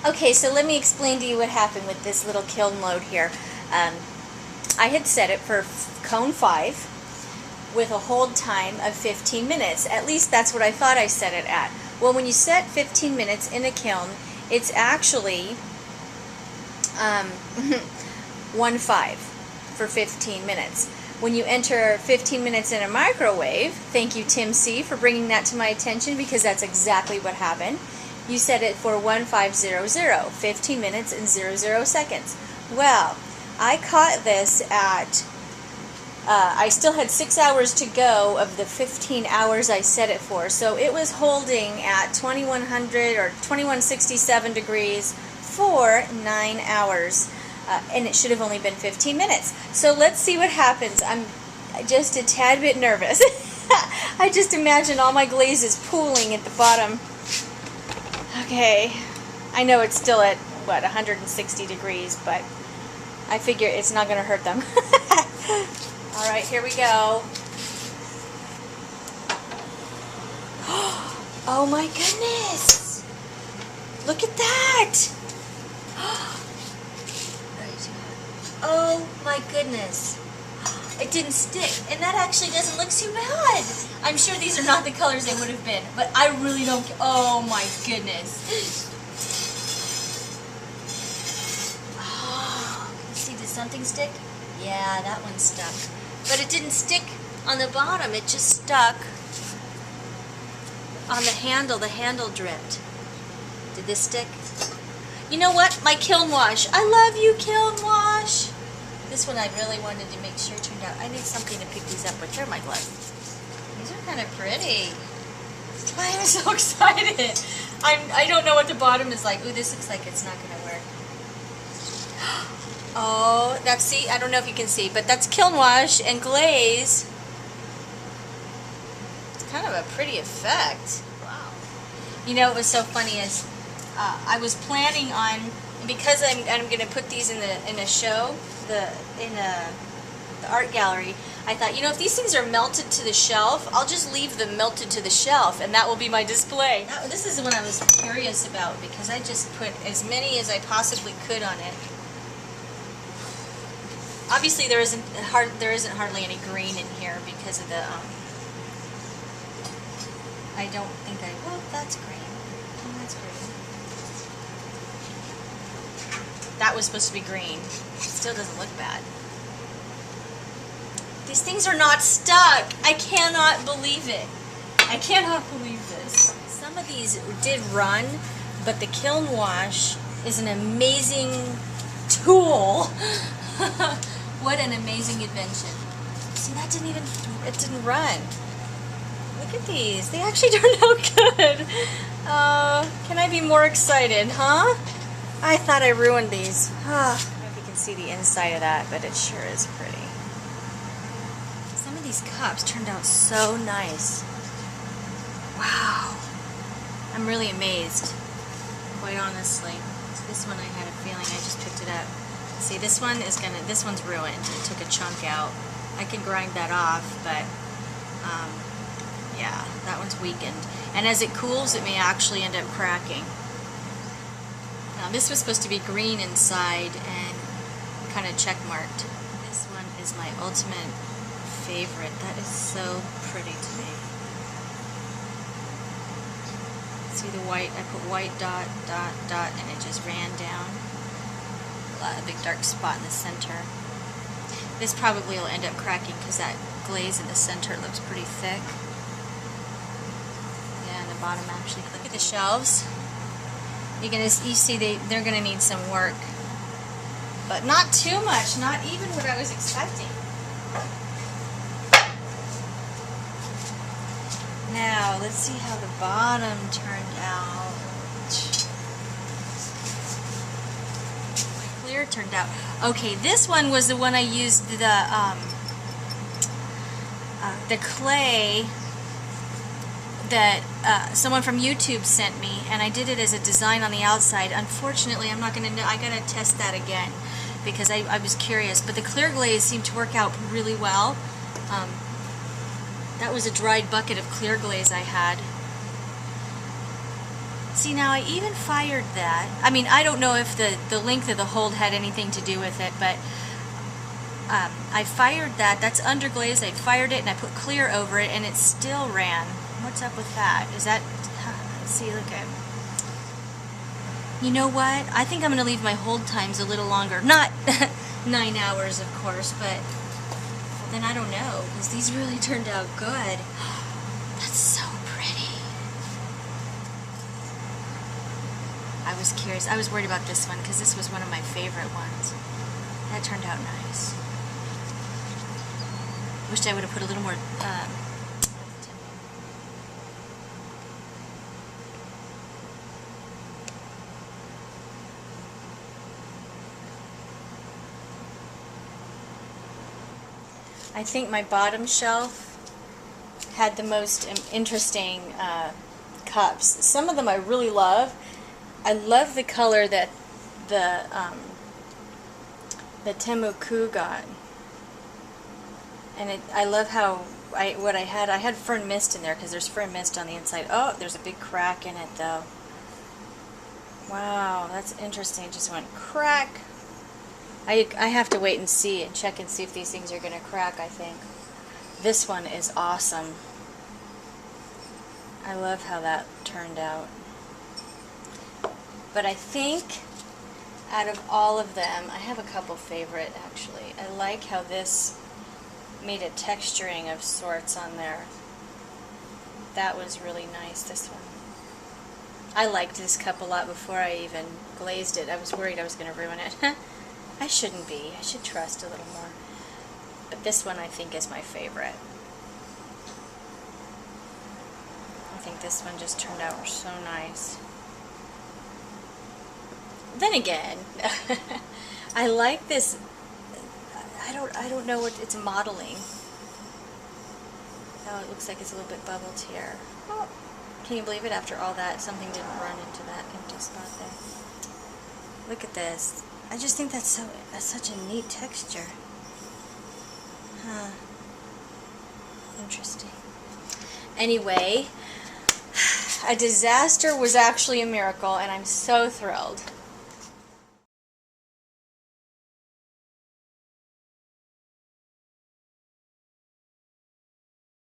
Okay, so let me explain to you what happened with this little kiln load here. I had set it for cone 5 with a hold time of 15 minutes. At least that's what I thought I set it at. Well, when you set 15 minutes in a kiln, it's actually 1.5 for 15 minutes. When you enter 15 minutes in a microwave, thank you Tim C for bringing that to my attention, because that's exactly what happened. You set it for 1500, 15 minutes and 00 seconds. Well, I caught this at, I still had 6 hours to go of the 15 hours I set it for. So it was holding at 2100 or 2167 degrees for 9 hours. And it should have only been 15 minutes. So let's see what happens. I'm just a tad bit nervous. I just imagine all my glazes pooling at the bottom. Okay, I know it's still at, what, 160 degrees, but I figure it's not going to hurt them. Alright, here we go. Oh my goodness! Look at that! Oh my goodness. It didn't stick. And that actually doesn't look too bad. I'm sure these are not the colors they would have been. But I really don't... Oh my goodness. Oh, see, did something stick? Yeah, that one stuck. But it didn't stick on the bottom. It just stuck on the handle. The handle dripped. Did this stick? You know what? My kiln wash. I love you, kiln wash. This one I really wanted to make sure turned out. I need something to pick these up with. Here are my gloves. These are kind of pretty. I am so excited. I don't know what the bottom is like. Ooh, this looks like it's not going to work. Oh, that's, see, I don't know if you can see, but that's kiln wash and glaze. It's kind of a pretty effect. Wow. You know, it was so funny is I was planning on, because I'm going to put these in a show, in the art gallery. I thought, you know, if these things are melted to the shelf, I'll just leave them melted to the shelf, and that will be my display. Now, this is the one I was curious about, because I just put as many as I possibly could on it. Obviously, there isn't hardly any green in here because of the. I don't think I. Well, that's green. Oh, that's green. That was supposed to be green. It still doesn't look bad. These things are not stuck. I cannot believe it. I cannot believe this. Some of these did run, but the kiln wash is an amazing tool. What an amazing invention. See, that didn't even, it didn't run. Look at these. They actually turned out good. Can I be more excited, huh? I thought I ruined these. I don't know if you can see the inside of that, but it sure is pretty. Some of these cups turned out so nice. Wow. I'm really amazed, quite honestly. So this one I had a feeling, I just picked it up. See, this one's ruined. It took a chunk out. I can grind that off, but yeah, that one's weakened. And as it cools, it may actually end up cracking. Now, this was supposed to be green inside and kind of check marked. This one is my ultimate favorite. That is so pretty to me. See the white? I put white dot, dot, dot, and it just ran down. A big dark spot in the center. This probably will end up cracking because that glaze in the center looks pretty thick. Yeah, and the bottom actually. Look at the shelves. You see they're gonna need some work, but not too much. Not even what I was expecting. Now let's see how the bottom turned out. Turned out. Okay, this one was the one I used the clay that someone from YouTube sent me, and I did it as a design on the outside. Unfortunately, I'm not going to know. I got to test that again because I was curious, but the clear glaze seemed to work out really well. That was a dried bucket of clear glaze I had. See, now I even fired that. I mean, I don't know if the length of the hold had anything to do with it, but I fired that. That's under glaze. I fired it and I put clear over it and it still ran. What's up with that? Is that, let's see, look at, you know what? I think I'm going to leave my hold times a little longer. Not 9 hours, of course, but well, then I don't know, because these really turned out good. That's so pretty. I was curious. I was worried about this one because this was one of my favorite ones. That turned out nice. Wished I would have put a little more I think my bottom shelf had the most interesting cups. Some of them I really love. I love the color that the Temuku got, and I love how I had fern mist in there because there's fern mist on the inside. Oh, there's a big crack in it though. Wow, that's interesting. It just went crack. I have to wait and see and check and see if these things are going to crack, I think. This one is awesome. I love how that turned out. But I think out of all of them, I have a couple favorite actually. I like how this made a texturing of sorts on there. That was really nice, this one. I liked this cup a lot before I even glazed it. I was worried I was going to ruin it. I shouldn't be. I should trust a little more. But this one I think is my favorite. I think this one just turned out so nice. Then again, I like this. I don't know what it's modeling. Oh, it looks like it's a little bit bubbled here. Oh, can you believe it? After all that, something didn't run into that empty spot there. Look at this. I just think that's such a neat texture. Huh. Interesting. Anyway, a disaster was actually a miracle, and I'm so thrilled.